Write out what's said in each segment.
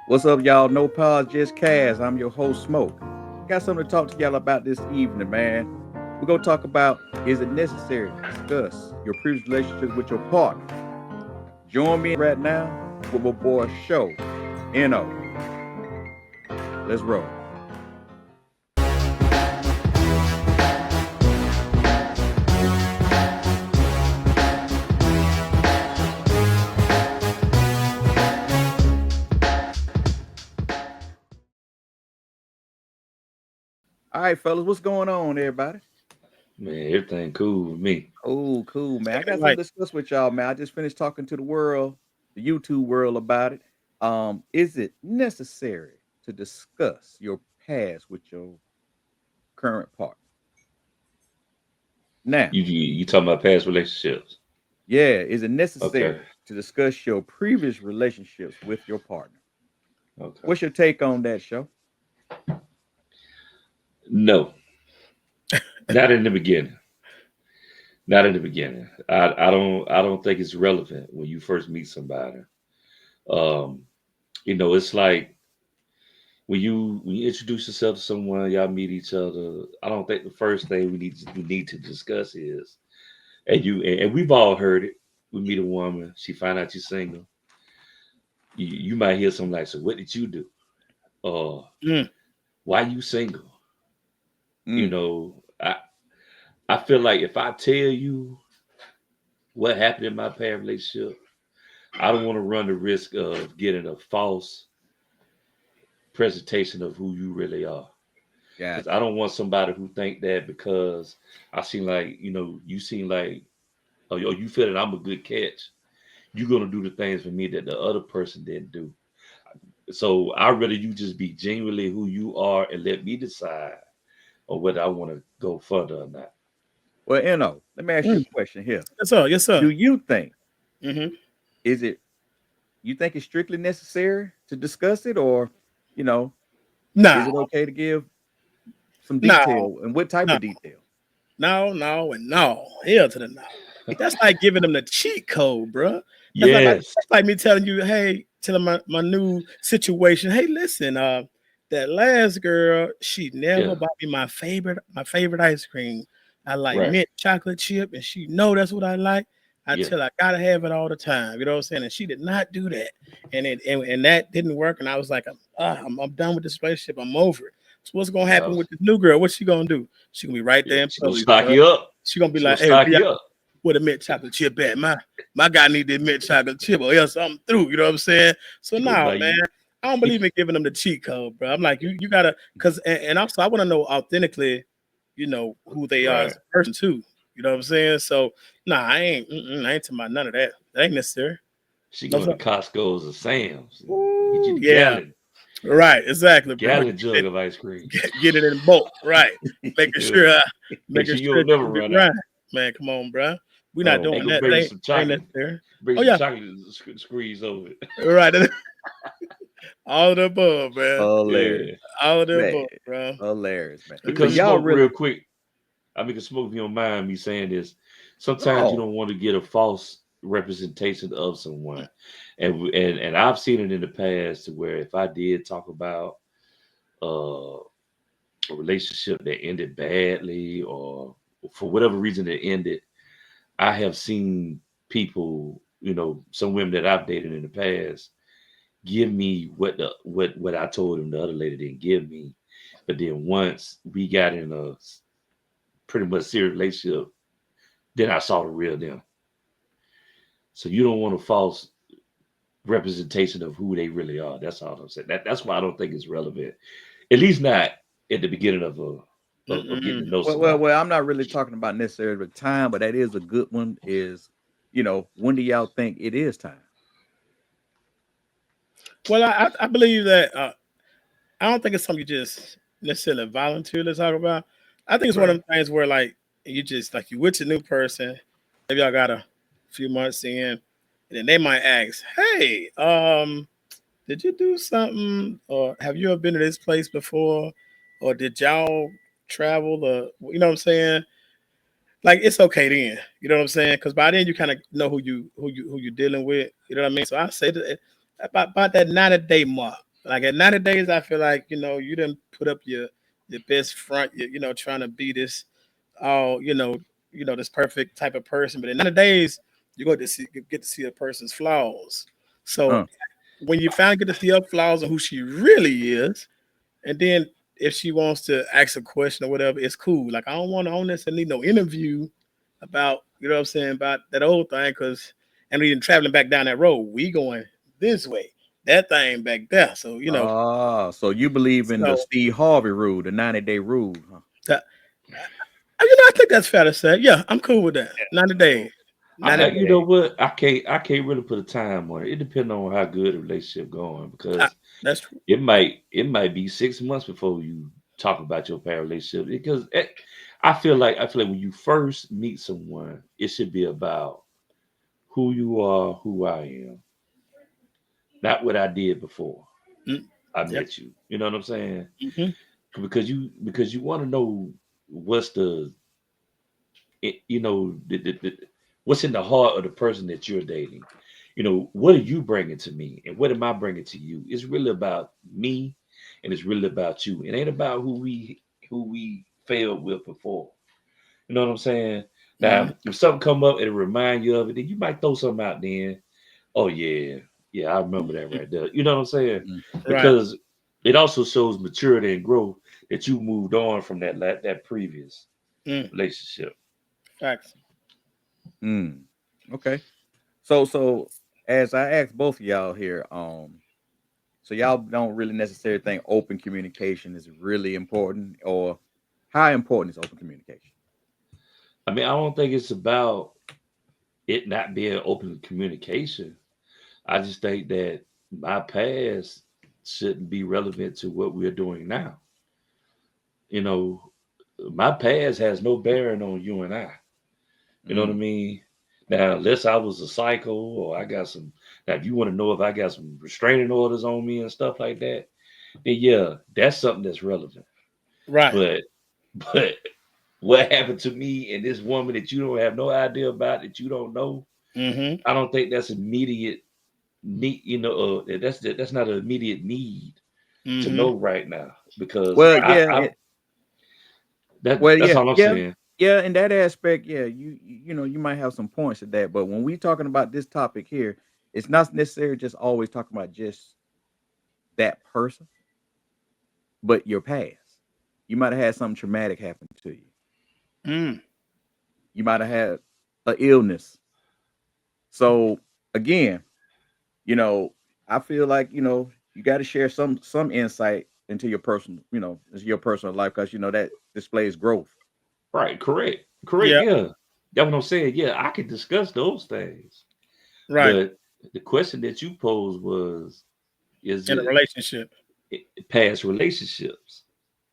What's up, y'all? No pause, just Kaz. I'm your host, Smoke. Got something to talk to y'all about this evening, man. We're gonna talk about is it necessary to discuss your previous relationships with your partner? Join me right now with my boy Sho, Inno. Let's roll. All right, fellas, what's going on, everybody? Man, everything cool with me. Cool, man. I got something Right. to discuss with y'all, man. I just finished talking to the world, the YouTube world about it. Is it necessary to discuss your past with your current partner? Now, You talking about past relationships? yeah, is it Okay, necessary to discuss your previous relationships with your partner? okay. What's your take on that, Show? No, not in the beginning. Not in the beginning. I don't think it's relevant when you first meet somebody. Um, it's like when you introduce yourself to someone, y'all meet each other. I don't think the first thing we need to discuss is and we've all heard it. We meet a woman, she find out you're single. You might hear something like, "So what did you do? Uh, Mm. why you single?" You Mm, know, I feel like if I tell you what happened in my past relationship, I don't want to run the risk of getting a false presentation of who you really are. Because I gotcha. don't want somebody who think that because I seem like, you seem like, oh, you feel that I'm a good catch. You're gonna do the things for me that the other person didn't do. So I rather you just be genuinely who you are and let me decide on whether I want to go further or not. Well, let me ask you Mm. a question here. Yes, sir. Yes, Do sir. you think Mm-hmm. is it you think it's strictly necessary to discuss it, or you know, is No, it okay to give some no, detail, and what type no, of detail? no, and no. Hell to the no. That's like giving them the cheat code, bro. Yes. That's like me telling you, hey, telling my new situation. Hey, listen, that last girl, she never Yeah. bought me my favorite ice cream. I like Right. mint chocolate chip, and she know that's what I like. I Yeah. tell her I gotta have it all the time. You know what I'm saying? And she did not do that, and that didn't work. And I was like, I'm done with this relationship. I'm over it. So what's gonna happen Uh, with this new girl? What's she gonna do? She gonna be right yeah. there in She gonna public, stock bro. you up. She gonna be She gonna like, "Hey, stock you up. with a mint chocolate chip at my guy need that mint chocolate chip or else I'm through." You know what I'm saying? So She gonna now, buy man, you. I don't believe in giving them the cheat code, bro. I'm like, you gotta, cause and also I want to know authentically, who they are Right. as a person too. You know what I'm saying? So nah, I ain't talking about none of that. That ain't necessary. She No going sir. to Costco's or Sam's. Get you Ooh, the yeah, gallon, right, exactly, bro. gallon jug of ice cream. Get it in bulk, right? Making Yeah. sure, Make making sure you sure don't that never you can be run right. out. Man, come on, bro. We're not Oh Hey, doing go man, that. bring That you ain't, some that ain't chocolate. necessary. Bring Oh some yeah, chocolate squeeze over it. right. All of the above, man. hilarious, Yeah. All of the man, above, bro. hilarious, man. So Because y'all smoke real really, quick. I mean, smoke if you don't mind me saying this. Sometimes you no, don't want to get a false representation of someone, and I've seen it in the past to where if I did talk about uh, a relationship that ended badly or for whatever reason it ended, I have seen people, some women that I've dated in the past give me what I told them the other lady didn't give me. But then once we got in a pretty much serious relationship, then I saw the real them. So you don't want a false representation of who they really are. That's all I'm saying. That's why I don't think it's relevant. At least not at the beginning of getting to Mm-mm. know well, somebody. I'm not really talking about necessarily the time, but that is a good one. Is when do y'all think it is time? Well, I believe that I don't think it's something you just necessarily volunteer to talk about. I think it's one of Right. them things where like you just like you with a new person, maybe y'all got a few months in, and then they might ask, "Hey, did you do something, or have you ever been to this place before, or did y'all travel, or you know what I'm saying?" Like it's okay then, you know what I'm saying? Because by then you kind of know who you're dealing with. You know what I mean? So I say that about that 90-day mark. Like at 90 days, I feel like you didn't put up your best front. Trying to be this all this perfect type of person. But in 90 days, you get to see a person's flaws. So Uh, when you finally get to see her flaws and who she really is, and then if she wants to ask a question or whatever, it's cool. Like I don't necessarily need no interview about what I'm saying about that old thing because and we traveling back down that road. We going this way, that thing back there. So so you believe in the so Steve Harvey rule, the 90-day rule, huh? that, I think that's fair to say. Yeah, I'm cool with that. 90 days, 90 You know days. what? I can't really put a time on it. It depends on how good the relationship going I, because that's true. it might be 6 months before you talk about your past relationship because I feel like when you first meet someone, it should be about who you are, who I am, not what I did before Mm, I yeah. met you. You know what I'm saying? Hmm. Because you want to know what's what's in the heart of the person that you're dating. What are you bringing to me and what am I bringing to you? It's really about me and it's really about you. It ain't about who we failed with before. You know what I'm saying? Hmm. Now, if something come up and it remind you of it, then you might throw something out then. Oh yeah, yeah, I remember that right there. You know what I'm saying? Mm, Right. Because it also shows maturity and growth that you moved on from that previous Mm, relationship. facts. mm. Okay. So as I asked both of y'all here, so y'all don't really necessarily think open communication is really important, or how important is open communication? I mean, I don't think it's about it not being open communication. I just think that my past shouldn't be relevant to what we're doing now. You know, my past has no bearing on you and I. You know what I Mm, mean? Now, unless I was a psycho or I got some, now if you want to know if I got some restraining orders on me and stuff like that, then yeah, that's something that's relevant. Right. But, but what happened to me and this woman that you don't have no idea about that you don't know, Hmm. I don't think that's immediate need. That's not an immediate need to Hmm. know right now because well, I, yeah, I well, that's yeah, all I'm yeah, saying. yeah. In that aspect, yeah, you might have some points to that, but when we talking about this topic here, it's not necessarily just always talking about just that person, but your past. You might have had something traumatic happen to you. Mm. You might have had an illness. So again, you know, I feel like you got to share some insight into your personal, into your personal life because that displays growth. Right? Correct. Yeah. Yeah, that's what I'm saying. Yeah, I can discuss those things, Right. but the question that you posed was, is In a it relationship. past relationships?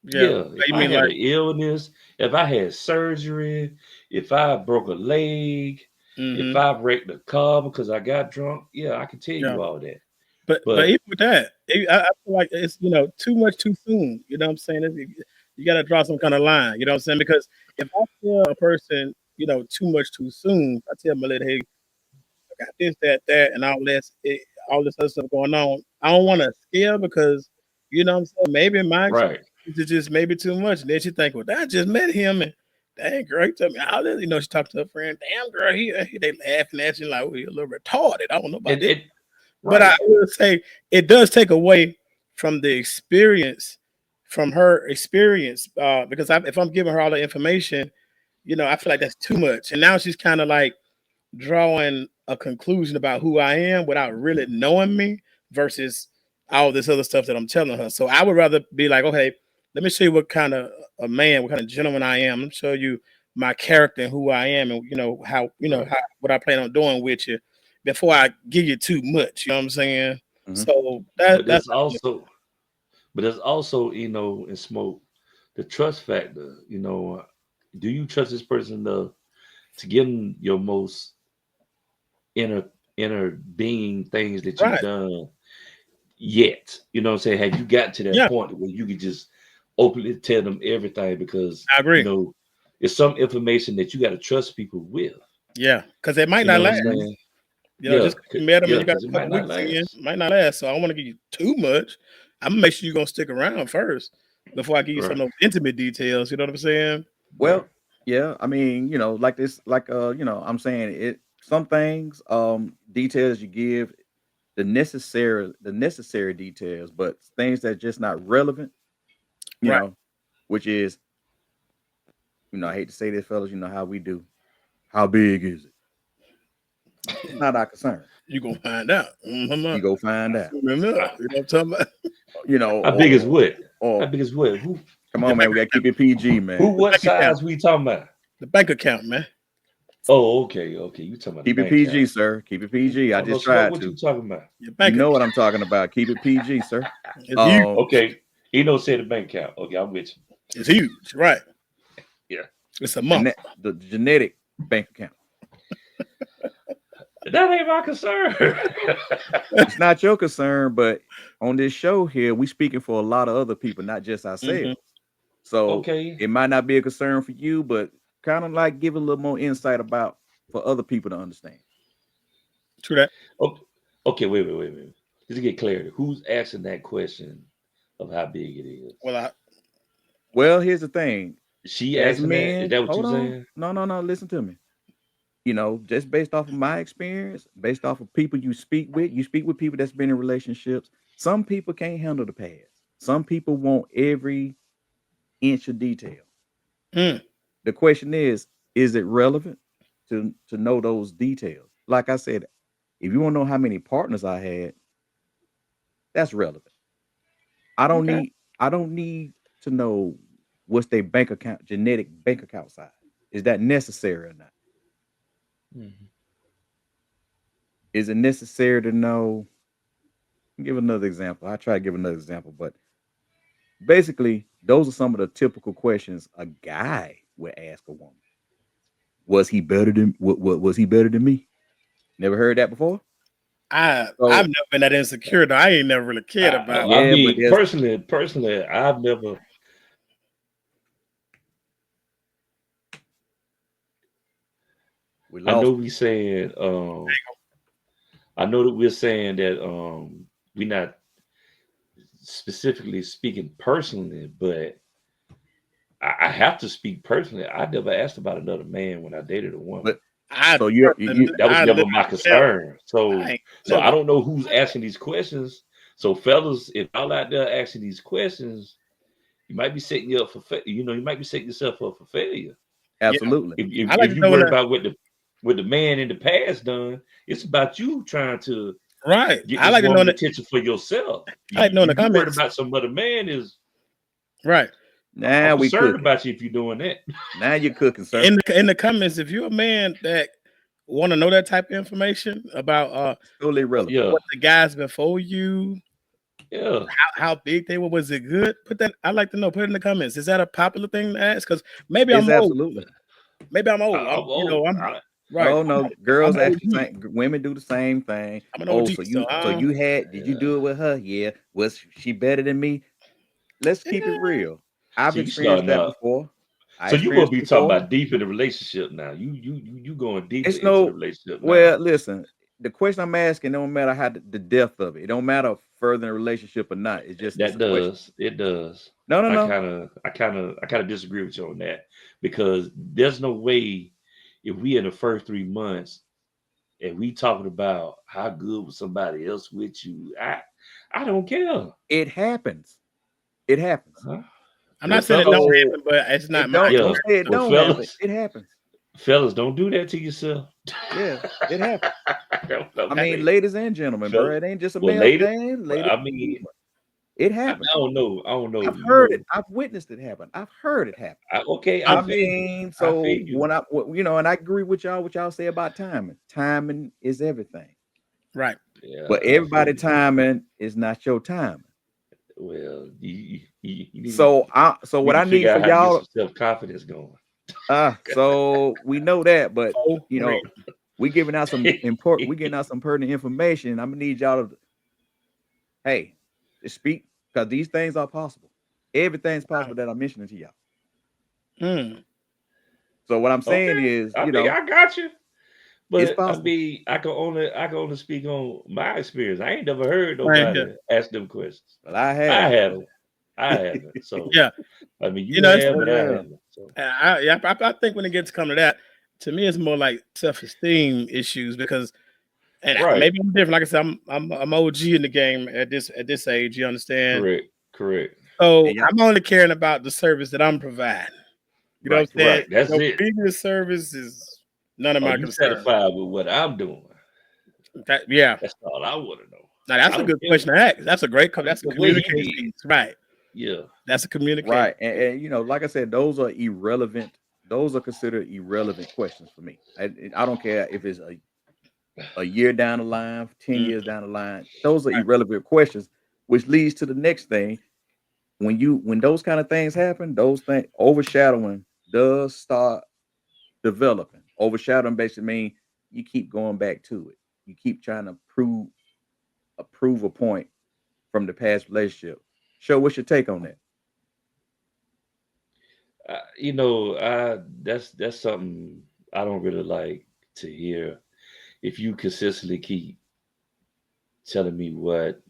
Yeah. Yeah, if You I mean had like? an illness, if I had surgery, if I broke a leg, if Hmm. I wrecked a car because I got drunk, yeah, I can tell Yeah. you all that. But But even with that, I feel like it's too much too soon. You know what I'm saying? You got to draw some kind of line. You know what I'm saying? Because if I tell a person too much too soon, I tell them like, hey, I got this, that, and all this other stuff going on. I don't want to scare because what I'm saying. Maybe in my right, experience, it's just maybe too much. And then she think, well, I just met him and. Dang, girl, he told me all this. She talked to her friend. Damn, girl, they laughing at you like, well, you're a little retarded. I don't know about and this. it But I right, will say it does take away from the experience, from her experience, because if I'm giving her all the information, I feel like that's too much. And now she's kind of like drawing a conclusion about who I am without really knowing me versus all this other stuff that I'm telling her. So I would rather be like, okay, let me show you what kind of a man, what kind of gentleman I am. Let me show you my character and who I am, and how right. how what I plan on doing with you before I give you too much. You know what I'm saying? Hmm. So But that's there's also, in smoke, the trust factor. Do you trust this person to give them your most inner inner being things that you've right. done yet? You know what I'm saying? Have you gotten to that Yeah, point where you could just openly tell them everything because I agree. it's some information that you got to trust people with. Yeah, because it might You know not what I'm last. Hmm. saying? You know, just 'cause you met them and you got because a it might couple not weeks in, last. might not last. So I don't want to give you too much. I'm gonna make sure you're gonna stick around first before I give you some of Right. those intimate details. You know what I'm saying? Well, Right. yeah, I mean, like this, like I'm saying it. Some things, details you give, the necessary details, but things that just not relevant. You Right. know, which is, I hate to say this, fellas. You know how we do. How big is it? It's not our concern. You gonna find out. Mhm. You go find out. Soon enough. You know what I'm talking about? How big is Or what? How or big is what? Who? come The on, man, bank, we gotta keep it PG, Who? man. the What bank account. size we talking about? The bank account, man. Oh, okay, okay. You talking about the Keep it bank PG, account? sir. Keep it PG. I Oh no, just smoke. tried What to. you talking about? Your You bank know account. what I'm talking about. Keep it PG, sir. It's huge. Um, Okay, Eno said the bank account. Okay, I'm with you. It's huge. Right. Yeah, It's a month. the genetic bank account. that ain't my concern. It's not your concern, but on this show here, we speaking for a lot of other people, not just Mhm. ourselves. So Okay, it might not be a concern for you, but kind of like give a little more insight about for other people to understand. True that. okay, okay. Wait. Just to get clarity, who's asking that question of how big it is? Well, Well, here's the thing. She As asking that? Is men, that what you hold on. saying? No. Listen to me. Just based off of my experience, based off of people you speak with people that's been in relationships. Some people can't handle the past. Some people want every inch of detail. mm, The question is it relevant to know those details? Like I said, if you want to know how many partners I had, that's relevant. I don't okay. need I don't need to know what's their bank account, genetic bank account size. Is that necessary or not? Mhm. Is it necessary to know? Give another example. I try to give another example, but basically, those are some of the typical questions a guy would ask a woman. Was he better than what was he better than me? Never heard that before? I've So never been that insecure though. I ain't never really cared about. I yeah, but mean, there's personally, I've never. we I know lost him. we saying. I know that we're saying that we're not specifically speaking personally, but I have to speak personally. I never asked about another man when I dated a woman. But I so you're you That was I never literally my never. concern. I ain't So I never. don't know who's asking these questions. So fellas, if y'all out there asking these questions, you might be setting you up for you might be setting yourself up for failure. Yeah, absolutely. If I like if to you know worried that. about what the man in the past done, it's about you trying to Right. get I this like to know woman that. attention for yourself. I like to know in the You worried comments. about some other man is I'm Now we concerned cooking. about you if you're doing that. Now you're cooking, sir. In the comments, if you're a man that want to know that type of information about It's totally relevant. Yeah, what the guys before you, yeah. how big they were, was it good? Put that. I like to know. Put it in the comments. Is that a popular thing to ask? Because maybe It's I'm old. absolutely. Maybe I'm old. I'm old. I'm right. Oh no, I'm girls ask the OG. same. Women do the same thing. I'm an Oh, OG. so So you had? Did you Yeah. do it with her? Yeah. Was she better than me? Let's keep it yeah, real. I've See, you experienced starting that out. before. I So you gonna experienced be it talking before. about deep in the relationship now. You going deeper It's into the no. relationship now. Well, listen. The question I'm asking don't matter how the depth of it. It don't matter further in a relationship or not. It's That a question. does. It does. No, no, I no. kind of I kind of disagree with you on that because there's no way if we in the first 3 months and we talking about how good was somebody else with you, I don't care. It happens. It happens. Huh? I'm Well, not saying it fellas, don't So happen, but it's not it my don't yeah. say it experience. Well, don't happen. fellas, It happens. fellas, don't do that to yourself. Yeah, it happens. I mean, Okay, ladies and gentlemen, bro, fellas. it ain't just a Well, male ladies, thing. well, Ladies I and mean, gentlemen, it I happens. don't know. I don't know. I've You heard it. know, I've witnessed it happen. I've heard it happen. okay, I I feel you. mean, I so feel you. when and I agree with y'all. What y'all say about timing? Timing is everything. Right. Yeah, But I feel everybody you. timing is not your timing. Well, So you what need to I need figure for out how to get y'all, some self confidence going. so we know that, but Oh, you real. know, we getting out some pertinent information. I'm gonna need y'all to hey, just speak because these things are possible. Everything's possible that I'm mentioning to y'all. Mm. So what I'm saying Okay, is, I mean, I got you. It's But I possible. mean, I can only speak on my experience. I ain't never heard Right, yeah, nobody ask them questions. But I I have. haven't. I haven't. So yeah. I mean, you You know, it's, have, Oh but I yeah. haven't. So yeah, I think when it gets to come to that, to me, it's more like self-esteem issues because, and right, maybe I'm different. Like I said, I'm OG in the game at this age. You understand? correct. So And y'all, I'm only caring about the service that I'm providing. You know what right. I'm saying? Right. That's Your it. previous service is none of Are my you concern. satisfied with what I'm doing? Yeah. That's all I want to know. Now that's I a don't good care. question to ask. That's a great. I don't That's a care what he communication did. piece, right? Yeah. That's a communication. Right. And like I said, those are irrelevant. Those are considered irrelevant questions for me. I don't care if it's a year down the line, 10 Mm, years down the line. Those are right. irrelevant questions, which leads to the next thing. When those kind of things happen, those things overshadowing does start developing. Overshadowing basically mean you keep going back to it. You keep trying to prove a point from the past relationship. Show what's your take on that? That's something I don't really like to hear. If you consistently keep telling me what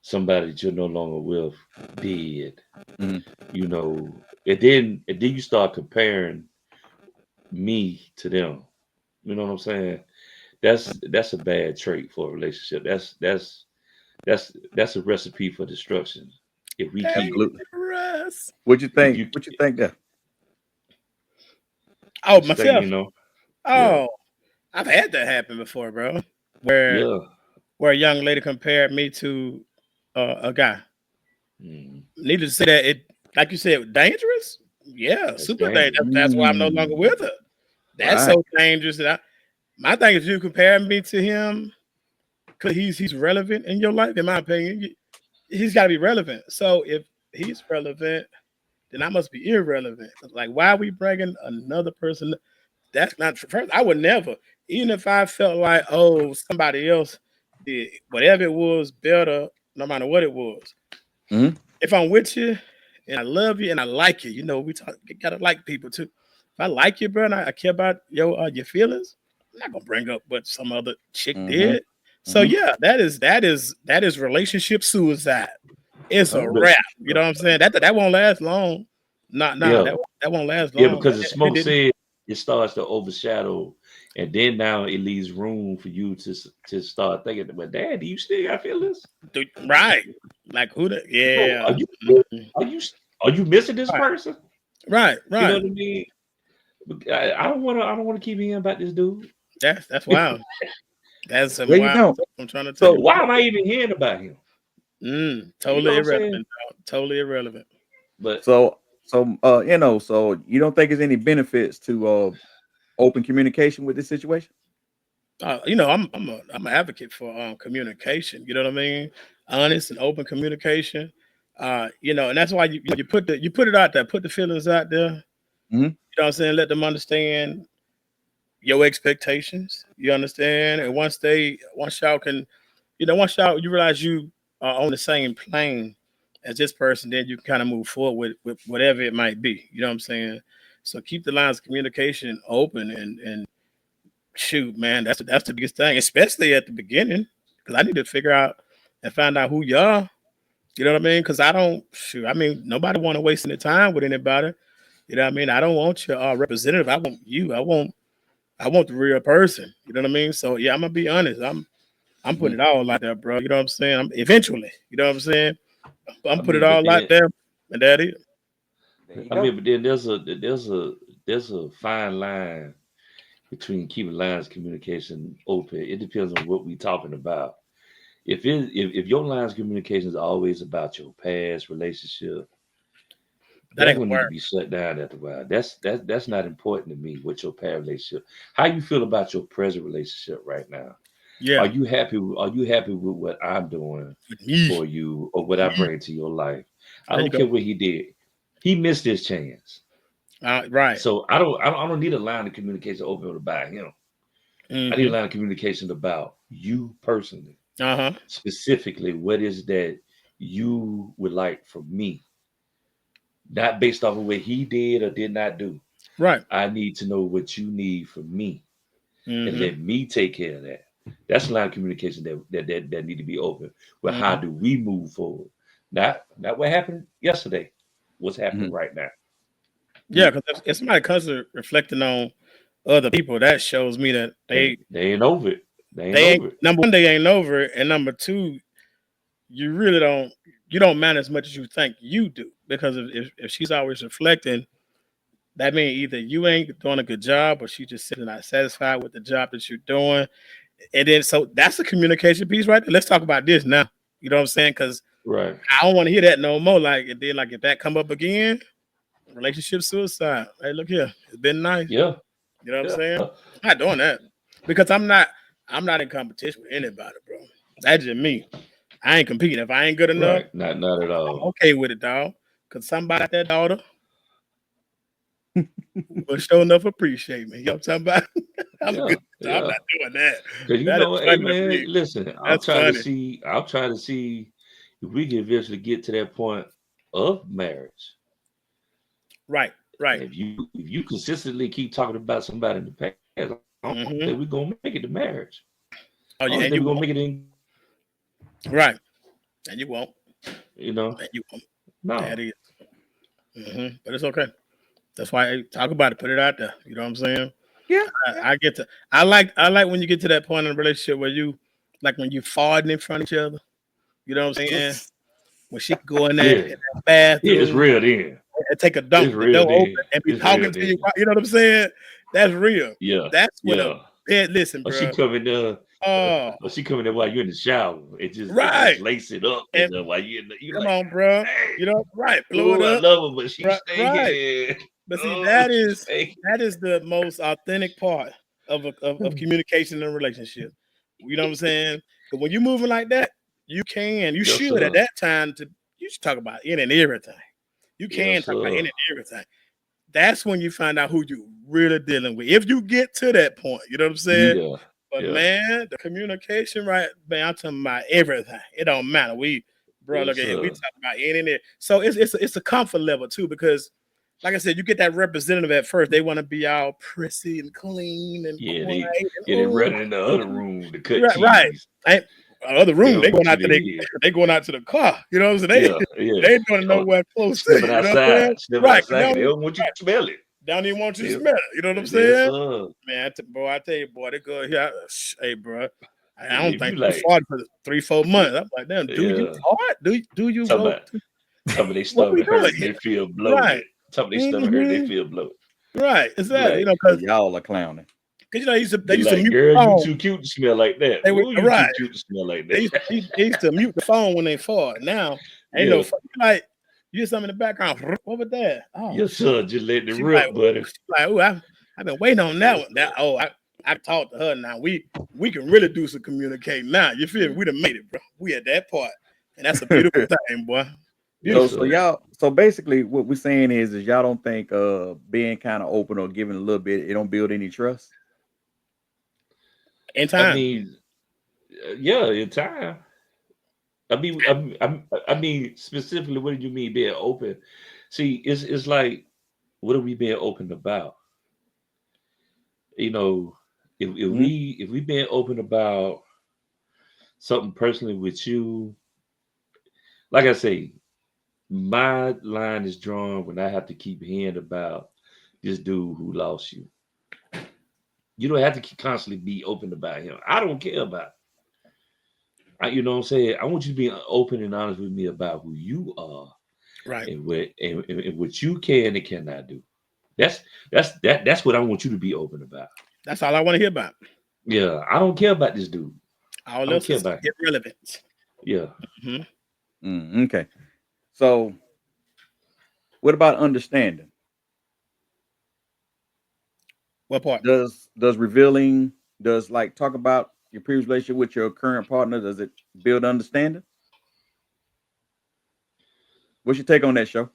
somebody that you're no longer with did, Mhm. and then you start comparing me to them. You know what I'm saying? That's a bad trait for a relationship. That's a recipe for destruction. If we keep Absolutely. Dangerous. What you if think? you What you think there? Oh, what you think, myself. yeah, Oh, I've had that happen before, bro. Where yeah, where a young lady compared me to a guy. mm, Needless to say that it, like you said, dangerous. Yeah, that's super dangerous. dangerous. That's why I'm no longer Mm, with her. That's right. so dangerous that my thing is you compare me to him because he's relevant in your life. In my opinion, he's got to be relevant. So if he's relevant, then I must be irrelevant. Like, why are we bringing another person? That's not true. First, I would never, even if I felt like, oh, somebody else did whatever it was better, no matter what it was. Mhm. If I'm with you and I love you and I like you, we talk, you gotta like people too. If I like you, bro, and I care about your feelings, I'm not gonna bring up what some other chick Mhm. did. So Mhm. yeah, that is relationship suicide. It's a Oh, But wrap. You know what I'm saying? That won't last long. Not nah, yeah, that won't last yeah, long. because the It smoke didn't. said it starts to overshadow, and then now it leaves room for you to start thinking, but Dad, do you still got feelings? Right. Like who the So yeah. are you Mhm. are you missing this Right. person? Right. You know Right. what I mean? I don't want to keep hearing about this dude. That's wild. That's some yeah, you wild don't. stuff I'm trying to tell you, So, Why bro. am I even hearing about him? You know Totally what I'm saying? irrelevant, dog. Totally irrelevant. But so you don't think there's any benefits to open communication with this situation? I'm an advocate for communication. You know what I mean? Honest and open communication. And that's why you put it out there, put the feelings out there. Mhm. You know what I'm saying? Let them understand your expectations. You understand? And once y'all can, once you realize you are on the same plane as this person, then you can kind of move forward with whatever it might be. You know what I'm saying? So keep the lines of communication open and shoot, man, that's the biggest thing, especially at the beginning, because I need to figure out and find out who you are. You know what I mean? Because I don't shoot. I mean, nobody want to waste any time with anybody. You know what I mean? I don't want your representative. I want you. I want the real person. You know what I mean? So yeah, I'm gonna be honest. I'm Mhm. putting it all out there, bro. You know what I'm saying? Eventually, you know what I'm saying? I'm I putting it mean, but all out then there, and that is. There you I go. mean, but then there's a fine line between keeping lines of communication open. It depends on what we're talking about. If your lines of communication is always about your past relationship, That that ain't one gonna need to work. be shut down after a while. That's not important to me. With your past relationship, how you feel about your present relationship right now? Are Yeah, you happy? Are you happy with what I'm doing with me. for you or what I Me. bring to your life? I There you don't go. care what he did. He missed his chance. Right. So I don't need a line of communication open about him. I need a Mm-hmm. line of communication about you personally, Uh-huh. specifically what is that you would like from me, not based off of what he did or did not do. Right. I need to know what you need from me. and let me take care of that. That's a line of communication that need to be open. But how do we move forward? Not what happened yesterday. What's happening right now? Yeah, because if somebody constantly reflecting on other people, that shows me that They ain't over it. They ain't they ain't over it. number one, they ain't over it, and number two, you really don't matter as much as you think you do. Because if she's always reflecting, that means either you ain't doing a good job or she just simply not satisfied with the job that you're doing. And then so that's the communication piece right there. Let's talk about this now. You know what I'm saying? Because Right. I don't want to hear that no more. Like and then like if that come up again, relationship suicide. Hey, look here. It's been nice. Yeah. You know what I'm Yeah. saying? I'm not doing that. Because I'm not in competition with anybody, bro. That's just me. I ain't competing. If I ain't good enough, Right. Not at I'm all. okay with it, dog. Cause somebody got that daughter will sure enough appreciate me. You know what I'm talking about? I'm Yeah. good. I'm Yeah. not doing that. Because That is hey funny to man, me. listen, That's funny. I'll try to see if we can eventually get to that point of marriage. Right. And if you consistently keep talking about somebody in the past, I don't think we're gonna make it to marriage. Oh, I yeah, don't and think you we're gonna won't. make it in, Right. And you won't. you know. And you won't. No. That is. But it's okay. That's why I talk about it. Put it out there. You know what I'm saying? Yeah. I get to. I like when you get to that point in a relationship where you like when you farting in front of each other. You know what I'm saying? When she go in Yeah. that Yeah, it's bathroom real then. and take a It's dump with the real door open then. and be It's real talking to you. then. You know what I'm saying? That's real. Yeah. That's when a Yeah. bed. Listen, Or she bro. coming Oh, or she coming there while you're in the shower. It just right. lace it up And while you're in the, you come like, on, bro. hey, You know, right? Blow it ooh, I up. love her, but she's Right. Right. stinking. But see, Oh, she's stinking. that is the most authentic part of communication in a relationship. You know what I'm saying? Because when you're moving like that, you Yes, should at sir. that time you should talk about any and everything. You can Yes, talk about any sir. and everything. That's when you find out who you really dealing with. If you get to that point, you know what I'm saying? Yeah. But Yeah. man, the communication, right? Man, I'm talking about everything. It don't matter. Bro, look Yes, at here. We sir. talk about any and everything. So it's a comfort level too, because like I said, you get that representative at first. They want to be all prissy and clean and Yeah, quiet. they And, running in the other room to cut right. cheese. Other They room, don't want you to hear. they going out to the car. You know what I'm saying? Yeah, yeah. They don't know Oh, nowhere close to sniffing you. You know what I'm saying? outside. Sniffing Right. outside. They don't want you to smell it. They don't even want you to They, smell it. You know what I'm yes, saying? sir. Man, bro, I tell you, boy, they go here. Hey, bro, I And don't if think you you like, fought for 3-4 months. I'm like, damn, do you yeah, fart? Do you talking go? about talking about they What we stomach doing hurt and here? they feel Right. bloated. Talking about they stomach hurt, they feel bloated. Right. You Exactly. You like, know, So because y'all are clowning. they you used to like, mute the girl, you phone. too cute to smell like that. They would Ooh, you too right. cute to smell like They that. used to mute the phone when they fought. Now ain't no Yeah. like you hear something in the background. What was that? Oh, Yes, sir. Just letting it she like, rip, buddy. oh, I've been waiting on that Yes, one. sir. I talked to her now. We can really do some communicating now. You feel me? We done made it, bro. We at that part, and that's a beautiful thing, boy. Yes, Beautiful So sir. thing. y'all, so basically what we're saying is y'all don't think being kind of open or giving a little bit, it don't build any trust. In I time. mean, yeah, in time. I mean, specifically, what did you mean being open? See, it's like, what are we being open about? You know, Mhm. if we being open about something personally with you, like I say, my line is drawn when I have to keep hearing about this dude who lost you. You don't have to constantly be open about him. I don't care about. You know what I'm saying? I want you to be open and honest with me about who you are Right. and what you can and cannot do. That's what I want you to be open about. That's all I want to hear about. Yeah, I don't care about this dude. All I don't else care is about him. irrelevant. Yeah. Okay. So what about understanding? What part? Does revealing does like talk about your previous relationship with your current partner? Does it build understanding? What's your take on that show?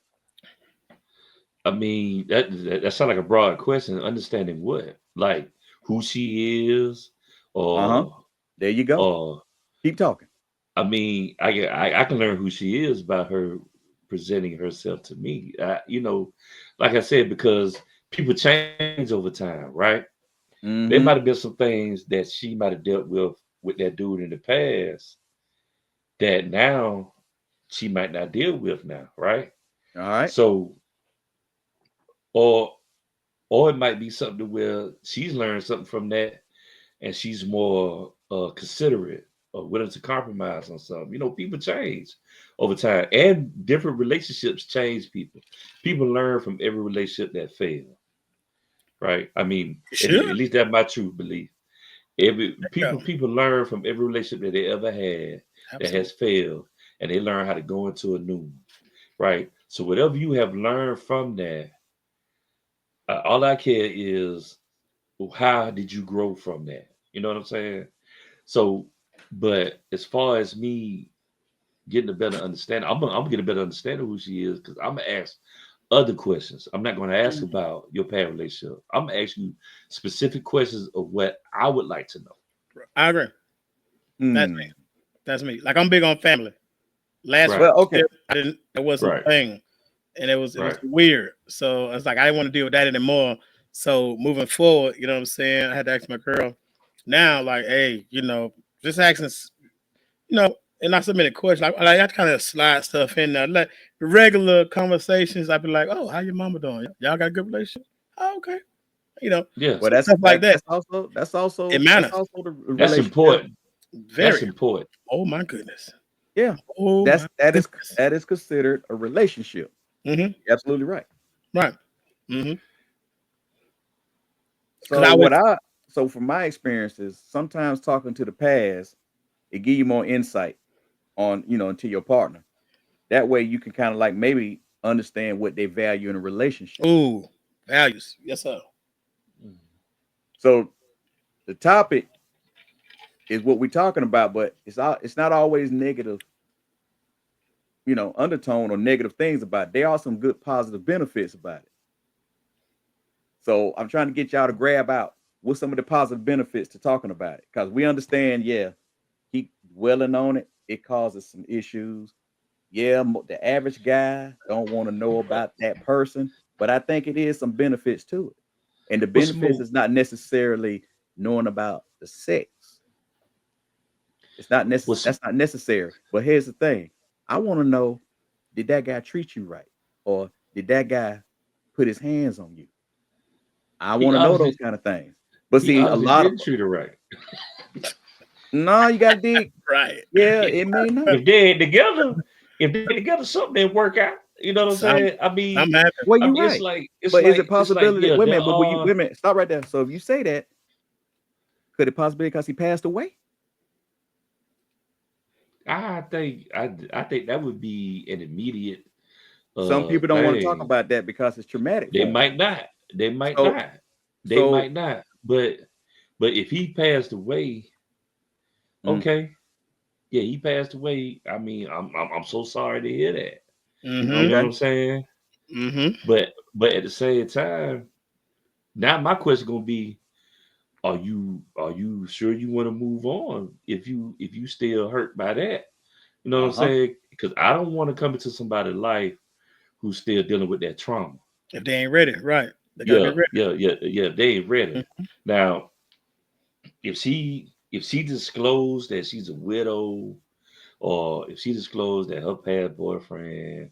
I mean, that sounds like a broad question. Understanding what, like who she is, Uh huh. or There you go. or Keep talking. I mean, I can learn who she is by her presenting herself to me. You know, like I said, because people change over time, right? There Mm-hmm. might have been some things that she might have dealt with that dude in the past that now she might not deal with now, right? All right. So, or or it might be something where she's learned something from that, and she's more considerate or willing to compromise on something. You know, people change over time, and different relationships change people. People learn from every relationship that failed, right? I mean, You at should. least that's my true belief. Every Yeah, people learn from every relationship that they ever had that has absolutely. failed, and they learn how to go into a new one, right? So whatever you have learned from that, all I care is how did you grow from that? You know what I'm saying? So, but as far as me getting a better understanding, I'm gonna get a better understanding of who she is because I'm gonna ask other questions. I'm not gonna ask Mhm. about your past relationship. I'm gonna ask you specific questions of what I would like to know. I agree. That's me. Hmm. That's me. Like I'm big on family. Last Right, Well, okay. relationship, I didn't. It wasn't right, a thing, and it was right. weird. So I was like, I didn't want to deal with that anymore. So moving forward, you know what I'm saying? I had to ask my girl now, like, hey, just asking, and not so many questions. Like I kind of slide stuff in there, like the regular conversations. I'd be like, oh, how your mama doing? Y'all got a good relationship? Oh, okay. Yeah, Well, Stuff like that. It that's matters also the that's relationship. important. That's very. important. Oh my goodness. Yeah. Oh That's my goodness. that is considered a relationship. Mm-hmm. You're absolutely right. Right. Mm-hmm. Because So I what was. I so from my experiences, sometimes talking to the past, it give you more insight on, into your partner. That way you can kind of like maybe understand what they value in a relationship. Ooh, values. Yes, sir. So the topic is what we're talking about, but it's not always negative, undertone or negative things about it. There are some good positive benefits about it. So I'm trying to get y'all to grab out what some of the positive benefits to talking about it. Because we understand, yeah, keep dwelling on it, it causes some issues. Yeah, the average guy don't want to know about that person, but I think it is some benefits to it. And the What's benefits smoke? is not necessarily knowing about the sex. It's not What's that's not necessary. But here's the thing. I want to know, did that guy treat you right? Or did that guy put his hands on you? I he want to know those obviously kind of things. But he see, a obviously lot of didn't treat her right. no, you gotta dig. Right. Yeah, If it may not. they ain't together, if they ain't together, something didn't work out. You know what I'm So I'm, saying? I mean, I'm happy. Well, I you're mean, right. it's But is it like it's like possibility? yeah, Wait a there minute, but will you are. wait a minute, stop right there. So if you say that, could it possibly because he passed away? I think that would be an immediate Some people don't want to talk thing. about that because it's traumatic They for them. might not. They might So not. They so might not. But if he passed away, mm, okay, yeah, he passed away. I mean, I'm so sorry to hear that. You Mm-hmm. know what okay. I'm saying? Mm-hmm. But at the same time, now my question gonna be: Are you sure you want to move on if you still hurt by that? You know what I'm Uh-huh. saying? Because I don't want to come into somebody's life who's still dealing with that trauma. If they ain't ready, right? They gotta be Yeah, ready. yeah, yeah, yeah. They ain't ready. Mhm. Now, if she disclosed that she's a widow, or if she disclosed that her past boyfriend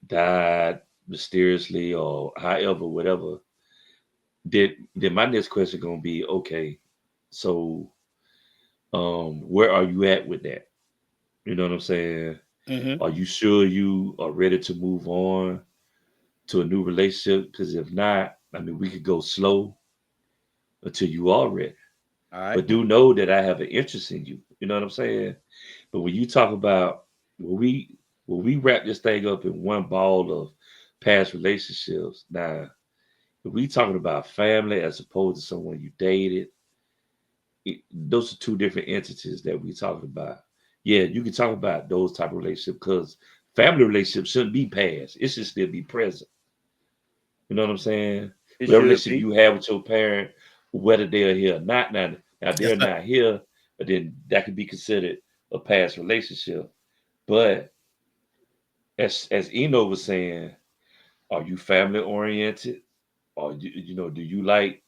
died mysteriously, or however, whatever, then my next question gonna be, okay, so where are you at with that? You know what I'm saying? Mm-hmm. Are you sure you are ready to move on to a new relationship? Because if not, I mean, we could go slow until you are ready. All right. But do know that I have an interest in you. You know what I'm saying? But when you talk about when we wrap this thing up in one ball of past relationships, now if we talking about family as opposed to someone you dated, those are two different entities that we talking about. Yeah, you can talk about those type of relationships because family relationships shouldn't be past. It should still be present. You know what I'm saying? It Whatever should relationship be. you have with your parent, whether they're here or not, now Yes, they're sir. not here, but then that could be considered a past relationship. But as Eno was saying, are you family oriented? Or do you like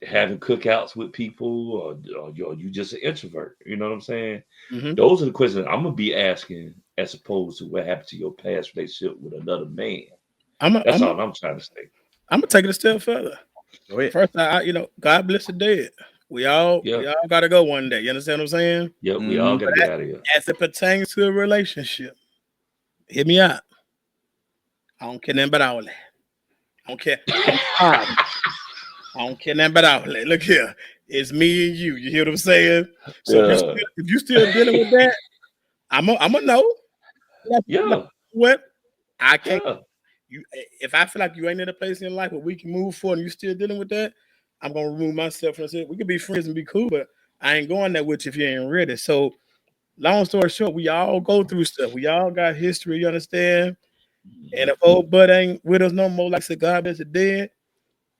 having cookouts with people, or you just an introvert. You know what I'm saying? Mm-hmm. Those are the questions I'm gonna be asking, as opposed to what happened to your past relationship with another man. That's all I'm trying to say. I'm gonna take it a step further. Go ahead. First, God bless the dead. We all Yep, gotta go one day. You understand what I'm saying? yep. We all Mm-hmm. got to get out of here. As it pertains to a relationship, hit me out. I don't care nothing about all that. I don't care. I don't care nothing about all that. Look here, it's me and you. You hear what I'm saying? So Yeah, if you still dealing with that, I'm gonna know. yeah, What I can't. yeah. You, if I feel like you ain't in a place in life where we can move forward and you still dealing with that, I'm gonna remove myself from it. We could be friends and be cool, but I ain't going that with you if you ain't ready. So, long story short, we all go through stuff. We all got history, you understand? And Mhm. if old bud ain't with us no more, like I said, God bless the dead,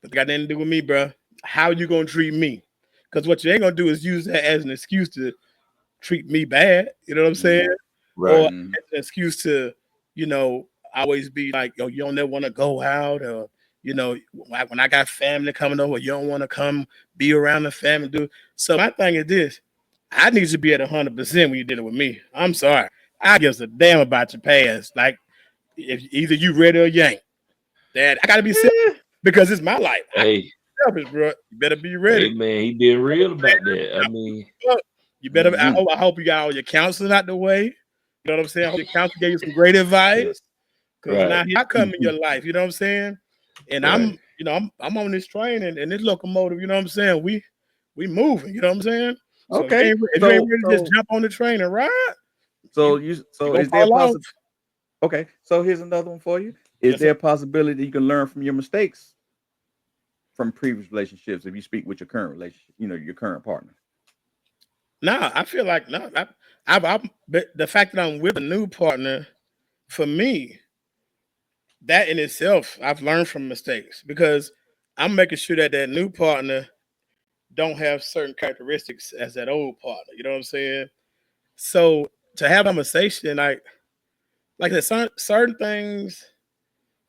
but got nothing to do with me, bro. How you gonna treat me? Because what you ain't gonna do is use that as an excuse to treat me bad. You know what I'm saying? Or Right. Mm-hmm. as an excuse to, you know, always be like, yo, you don't never want to go out, or like when I got family coming over, you don't want to come be around the family. So my thing is this: I need you to be at 100% when you're dealing with me. I'm sorry, I give a damn about your past. Like if either you ready or you ain't. Dad, I gotta be selfish Eh, because it's my life. I can't Hey, be selfish, bro. You better be hey, ready. man, he being real about that. I mean, You better. Mm-hmm. I hope you got all your counseling out the way. You know what I'm saying? I hope your counselor gave you some great yeah, advice. Because right, now here I come in your life. You know what I'm saying? And right. I'm on this train and this locomotive. You know what I'm saying? We moving. You know what I'm saying? So Okay. if you ain't ready to just jump on the train and ride, you So gonna is there a fall off. possibility? Okay. So here's another one for you. Is Yes, sir. there a possibility that you can learn from your mistakes from previous relationships if you speak with your current relationship, your current partner? Nah, I feel like no. But the fact that I'm with a new partner, for me, that in itself, I've learned from mistakes because I'm making sure that that new partner don't have certain characteristics as that old partner. You know what I'm saying? So to have a conversation, like I said, certain things,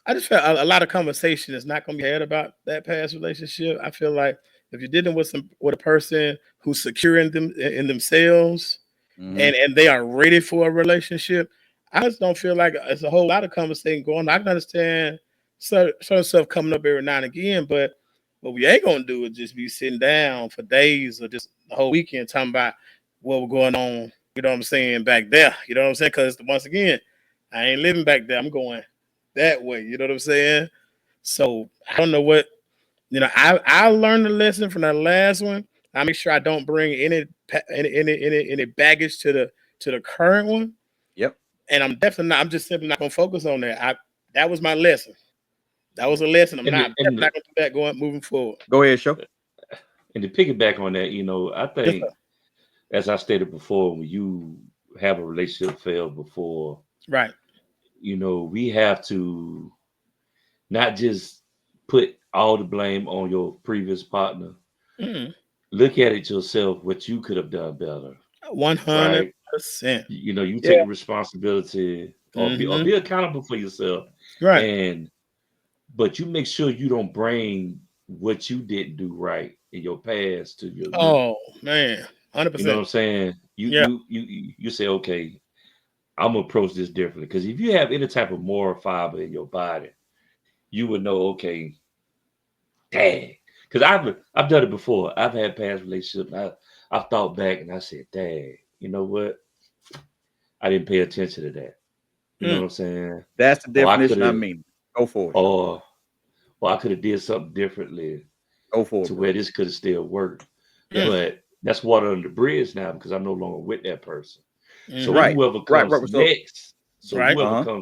I just felt a lot of conversation is not going to be had about that past relationship. I feel like if you're dealing with a person who's secure in themselves Mm-hmm. and they are ready for a relationship, I just don't feel like it's a whole lot of conversation going on. I can understand certain stuff coming up every now and again, but what we ain't gonna do is just be sitting down for days or just the whole weekend talking about what was going on. You know what I'm saying back there. You know what I'm saying? Because once again, I ain't living back there. I'm going that way. You know what I'm saying? So I don't know what I learned the lesson from that last one. I make sure I don't bring any baggage to the current one, Yep. and I'm definitely not. I'm just simply not gonna focus on that. That was my lesson. That was a lesson. I'm And not the, definitely and not the, gonna do that going moving forward. Go ahead, show. and to piggyback on that, I Yes, think, sir. as I stated before, when you have a relationship fail before, Right. we have to not just put all the blame on your previous partner. Mm, Look at it yourself, what you could have done better, One hundred right? percent. You take Yeah. the responsibility, or Mm-hmm. be accountable for yourself, Right. and but you make sure you don't bring what you didn't do right in your past to your new. Oh man, hundred You know what percent. I'm saying? Yeah. You say, okay, I'm gonna approach this differently, because if you have any type of moral fiber in your body, you would know, okay, dang. Because I've done it before. I've had past relationships. I've thought back and I said, dang, you know what? I didn't pay attention to that. You know Mm. what I'm saying? That's the Or I could definition I have, mean. Go for it, show. or I could have did something differently Go for it, to where bro. this could have still worked. Mm. Yes. But that's water under the bridge now, because I'm no longer with that person. So Mm-hmm. Right. whoever Right. comes Right. So. next, Right. Uh huh. Uh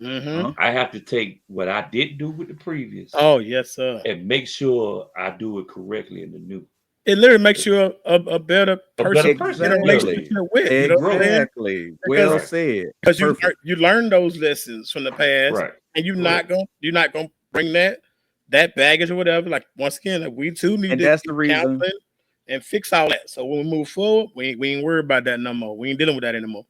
Mm-hmm. huh. I have to take what I didn't do with the previous Oh yes, sir. and make sure I do it correctly in the new. It literally makes you a better A better person person. in a Yeah, Exactly. relationship with. You know what I'm growth. saying? Exactly. Because Well Right, said. because Perfect. you learn those lessons from the past, right, and right. you're not gonna bring that baggage or whatever. Like once again, like, we too need And to that's get the reason. counseling and fix all that. So when we move forward, we ain't worried about that no more. We ain't dealing with that anymore.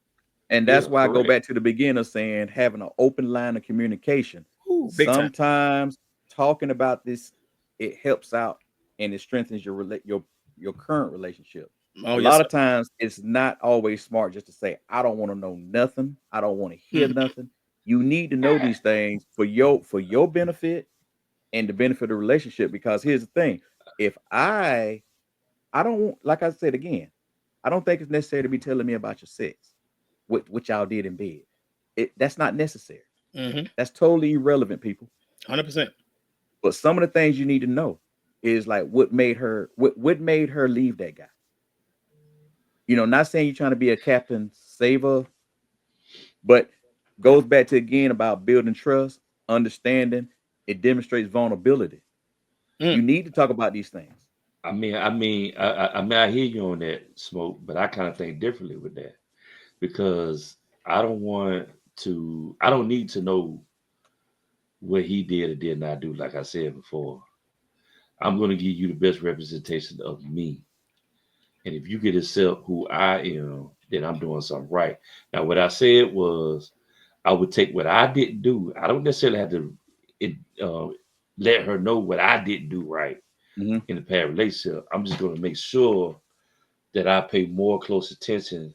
And that's Yeah, why I go correct. back to the beginner saying having an open line of communication. Ooh, big time. Sometimes talking about this, it helps out and it strengthens your current relationship. Oh, A yes, lot sir. of times it's not always smart just to say, I don't want to know nothing. I don't want to hear Mhm. nothing. You need to know these things for your benefit and the benefit of the relationship. Because here's the thing. If I don't want, like I said again, I don't think it's necessary to be telling me about your sex, what y'all did in bed. That's not necessary. Mhm. That's totally irrelevant, people. 100%. But some of the things you need to know is like what made her leave that guy. Not saying you're trying to be a captain saver, but goes back to again about building trust, understanding. It demonstrates vulnerability. Mm. You need to talk about these things. I hear you on that, Smoke, but I kind of think differently with that because I don't want I don't need to know what he did or did not do. Like I said before, I'm going to give you the best representation of me. And if you can accept who I am, then I'm doing something right. Now, what I said was I would take what I didn't do. I don't necessarily have to it, uh, let her know what I didn't do right Hmm. in the past relationship. I'm just going to make sure that I pay more close attention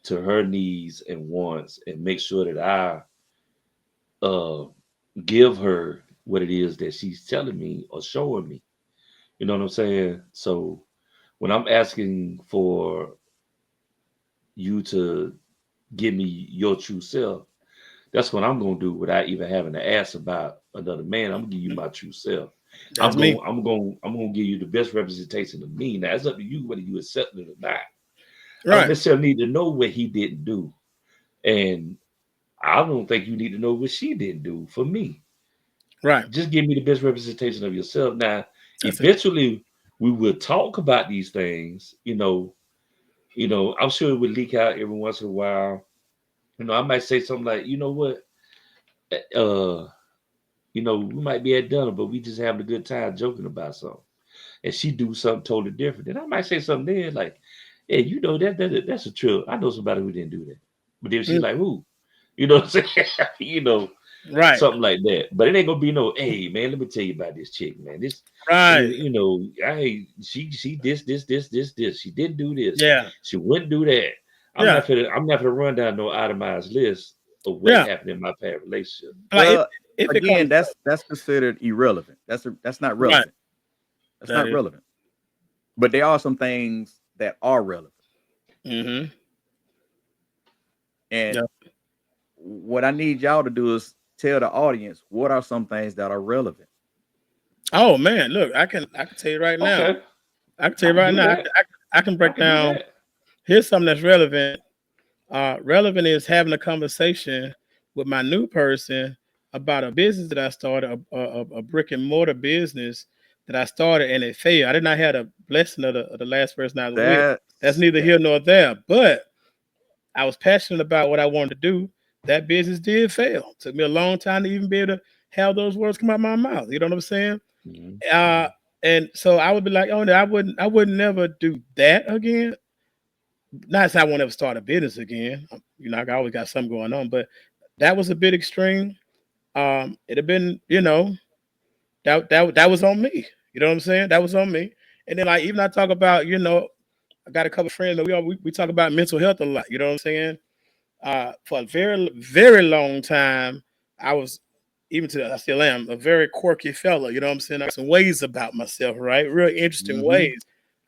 to her needs and wants and make sure that I uh, give her what it is that she's telling me or showing me. You know what I'm saying? So when I'm asking for you to give me your true self, that's what I'm gonna do without even having to ask about another man. I'm gonna give you my true self. That's me. I'm gonna give you the best representation of me. Now it's up to you whether you accept it or not. I don't Right. necessarily need to know what he didn't do. And I don't think you need to know what she didn't do for me. Right. Just give me the best representation of yourself. Now, That's it. eventually we will talk about these things, I'm sure it would leak out every once in a while. I might say something like, you know what? Uh, we might be at dinner, but we just having a good time joking about something. And she do something totally different. Then I might say something there like, hey, that's a trip. I know somebody who didn't do that. But then she's Mm. like, who? You know what I'm saying? Right. Something like that. But it ain't gonna be no, hey man, let me tell you about this chick, man. This Right. she this. She didn't do this. Yeah. She wouldn't do that. Yeah. I'm not gonna run down no itemized list of what Yeah. happened in my past relationship. Like Well, if it again, comes up. that's considered irrelevant. That's not Right. relevant. That's That not is. relevant. But there are some things that are relevant. Mm-hmm. And Yeah. what I need y'all to do is tell the audience what are some things that are relevant. Oh man, look, I can tell you right now. Okay, I can tell I you can right do now. that. I can I break can do down. that. Here's something that's relevant. Relevant is having a conversation with my new person about a business that I started, a brick and mortar business that I started and it failed. I did not have the blessing of the last person I was with. That's That's neither that. here nor there. But I was passionate about what I wanted to do. That business did fail. Took me a long time to even be able to have those words come out my mouth. You know what I'm saying? Mhm, Uh, mhm. and so I would be like, oh no, I would never do that again. Not that I won't ever start a business again. I always got something going on, but that was a bit extreme. It'd have been, that was on me. You know what I'm saying? That was on me. And then like even I talk about, I got a couple of friends that we talk about mental health a lot. You know what I'm saying? For a very, very long time, I was, even to I still am, a very quirky fella. You know what I'm saying? I got some ways about myself, right? Real interesting Hmm. ways.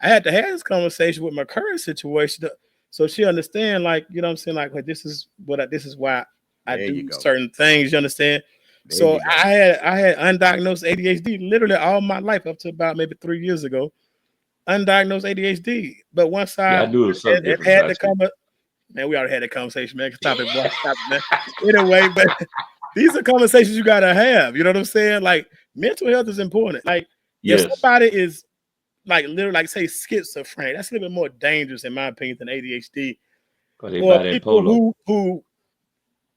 I had to have this conversation with my current situation so she understand, like, you know what I'm saying? Like this is this is why I There you do go. certain things, you understand? There So you go. I had undiagnosed ADHD literally all my life up to about maybe 3 years ago. Undiagnosed ADHD. But once Yeah, I I knew it was something had different had to about you. come man, we already had that conversation, man. Stop it, boy. Stop it, man. Anyway, but these are conversations you gotta have. You know what I'm saying? Like mental health is important. Like if Yes, somebody is like literally like say schizophrenic, that's a little bit more dangerous in my opinion than ADHD. because they Or buy that people polo. who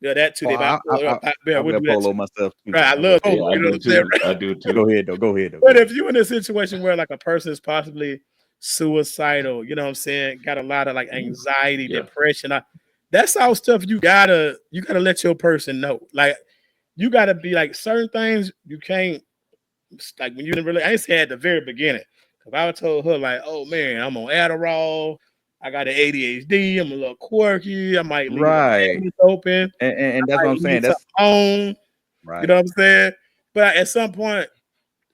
yeah, that too. Oh, They I we'll wear do that polo too. myself too. Right. I I wear love Yeah, polo. polo. I You know do what I'm saying? too. I do Go too. ahead though. Go ahead though. Go But if ahead. you're in a situation where like a person is possibly suicidal, you know what I'm saying, got a lot of like Ooh, anxiety, yeah. depression, that's all stuff you gotta let your person know. Like you gotta be like certain things you can't like when you're in a relationship. I ain't say at the very beginning, If I would told her like, oh man, I'm on Adderall, I got an ADHD, I'm a little quirky, I might leave the Right. cabinets open, And that's what might I'm saying. leave That's something on. You right. know what I'm saying? But at some point,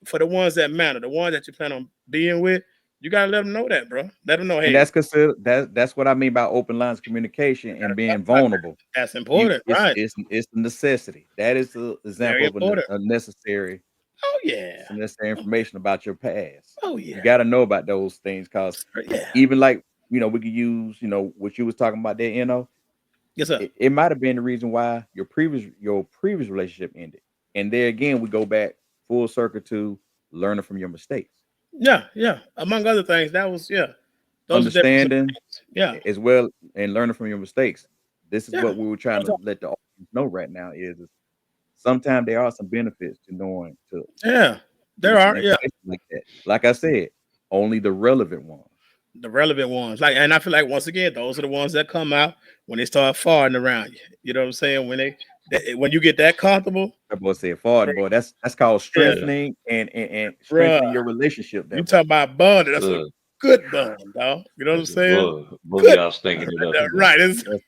for the ones that matter, the ones that you plan on being with, you gotta let them know that, bro. Let them know, And hey, that's considered that's what I mean by open lines of communication and being vulnerable. that's You important, right? it's a necessity. That is the Very example of important. a necessary Oh yeah. some necessary information about your past. Oh You yeah. got to know about those things because Yeah. even like we could use what you was talking about there. Yes, sir. It might have been the reason why your previous relationship ended. And there again, we go back full circle to learning from your mistakes, Yeah, yeah. Among other things, that was those are definitely some understanding things. Yeah. as well, and learning from your mistakes. This is Yeah. what we were trying to let the audience know right now is sometimes there are some benefits to knowing to Yeah. There getting some are, yeah. information like that. Like I said, only the relevant ones. The relevant ones. Like, and I feel like once again, those are the ones that come out when they start farting around you. You know what I'm saying? When you get that comfortable, That boy said, "Ford, boy, that's called yeah, Yeah. strengthening and bruh. strengthening your relationship." You That boy. talk about bond, that's a Uh, good bond, dog. You know what I'm that's a saying? both of Good. y'all stinking it up tonight. Right. It's Yes,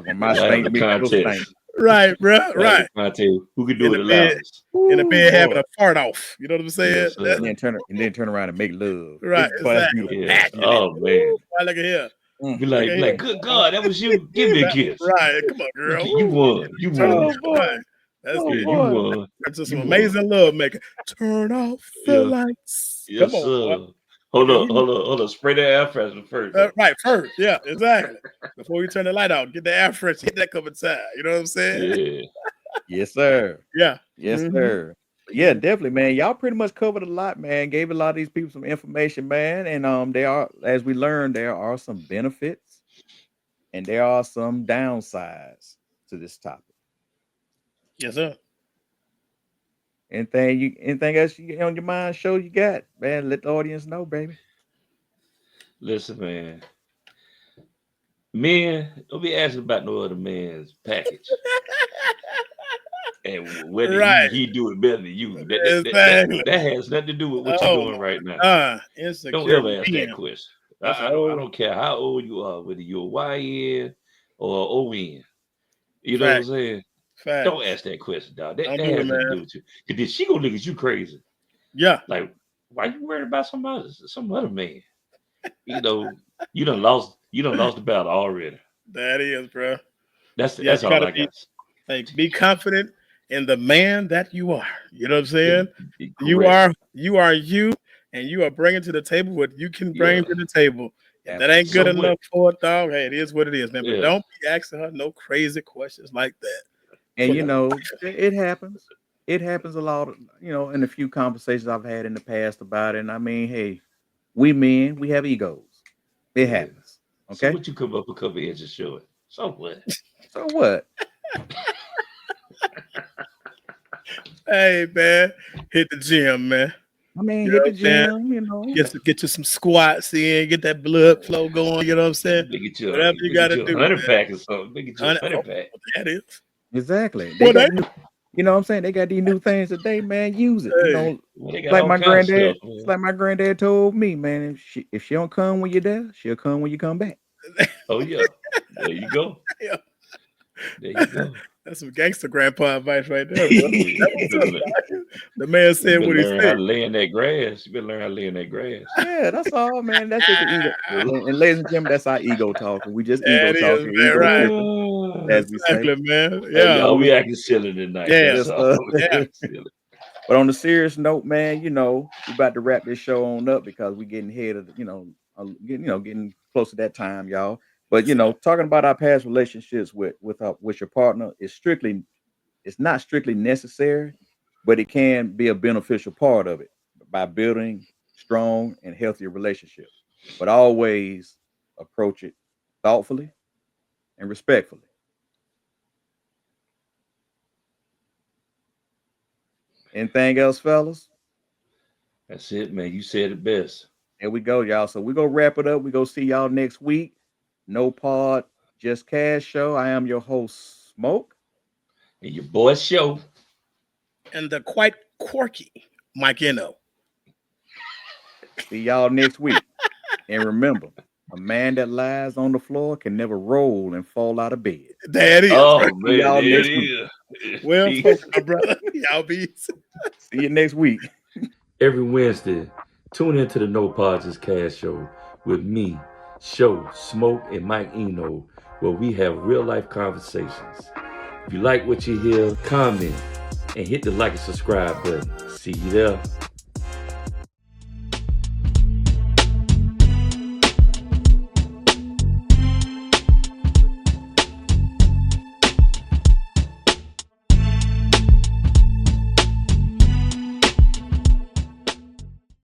when my Y'all have stank the meat still contest. stank. right, bruh. Y'all have the Right. contest. Who can In do it the the bed, loudest? Ooh, having boy. a fart off. You know what I'm saying? Yes, That, sir. And then turn around and make love. right, Boy, that's exactly. beautiful. Yeah. Passionate. Oh man. Ooh, boy, look at here. Mm, Look at Be here. like, good God, that was you. Give me a kiss. Right. Come on, girl. You won. You Turn it won. oh down. boy. Right. That's Oh Yeah, it. you boy. won. Into some You won. amazing love making. Turn off the Yeah. lights. Come Yes, on, boy. sir. Look Hold at up, here. hold up. Spray the air freshener first, though. Right, first. Yeah, exactly. Before you turn the light out, get the air fresh, hit that cup of time. You know what I'm saying? Yeah. Yes, sir. Yeah. Yes, Mhm. sir. Yeah, definitely, man. Y'all pretty much covered a lot, man. Gave a lot of these people some information, man. And there are, as we learned, there are some benefits and there are some downsides to this topic. Yes, sir. Anything else you on your mind? Show you got, man. Let the audience know, baby. Listen, man. Men, don't be asking about no other man's package and whether Right. he do it better than you. Exactly. That has nothing to do with what you're Oh doing right now. my God. Don't Insecure ever ask that men. question. That's I don't I old don't care how old you are, whether you're a YN or a ON. You know what I'm fact. saying? Fact. Don't ask that question, dog. That Don't do it, has nothing to man. do with you. Because then she gonna look at you crazy. Yeah. Like, why you worried about some other man? You know, you done lost the battle already. That is, bro. That's Yeah, you that's all gotta I be got. like be confident in the man that you are. You know what I'm saying? Correct. You are you, and you are bringing to the table what you can bring Yeah. to the table. If that ain't good So what? enough for a dog, hey, it is what it is, man. But Yeah. don't be asking her no crazy questions like that. And For no, it happens. It happens a lot, in a few conversations I've had in the past about it. And I mean, hey, we men, we have egos. It Yeah. happens. So Okay. what you come up a couple inches short? So what? So what? hey man, hit the gym, man. I mean, You know hit what the I'm saying? gym. Get you some squats in, get that blood flow going. You know what I'm saying? Make it Whatever your you make got it to your do, 100 pack or something. Make it your man. 100 pack. That is. Exactly. They Well, got that, the new, what I'm saying? They got these new things today, man. Use it. hey, Well, they It's got like all my kinds of granddad. stuff, It's man. like my granddad told me, man. If she don't come when you're there, she'll come when you come back. Oh yeah. There you go. yeah. There you go. That's some gangster grandpa advice right there, bro. Yeah, you better, The man you said better what he learn how said. to lay in that grass. You better learn how to lay in that grass. Yeah, that's all, man. That's just the ego. And ladies and gentlemen, that's our ego talking. We just ego That is talking, very ego right. tripping, Ah. as we say. Exactly, man. Hey, Yeah. y'all, we acting silly tonight. Yeah. That's Yes, all. We Yeah. acting silly. But on the serious note, man, we about to wrap this show on up because we getting ahead of, getting close to that time, y'all. But So, talking about our past relationships with your partner it's not strictly necessary, but it can be a beneficial part of it by building strong and healthier relationships. But always approach it thoughtfully and respectfully. Anything else, fellas? That's it, man. You said it best. There we go, y'all. So we go wrap it up. We go see y'all next week. No pod, just cash show. I am your host, Smoke. And your boy show. and the quite quirky Mike Inno. See y'all next week. And remember, a man that lies on the floor can never roll and fall out of bed. There it is. Oh Right? man, y'all there next it week. is. Well Peace. spoken, my brother. Y'all be. See you next week. Every Wednesday, tune into the No Podges Cast Show with me, Sho, Smoke, and Mike Inno, where we have real life conversations. If you like what you hear, comment and hit the like and subscribe button. See you there.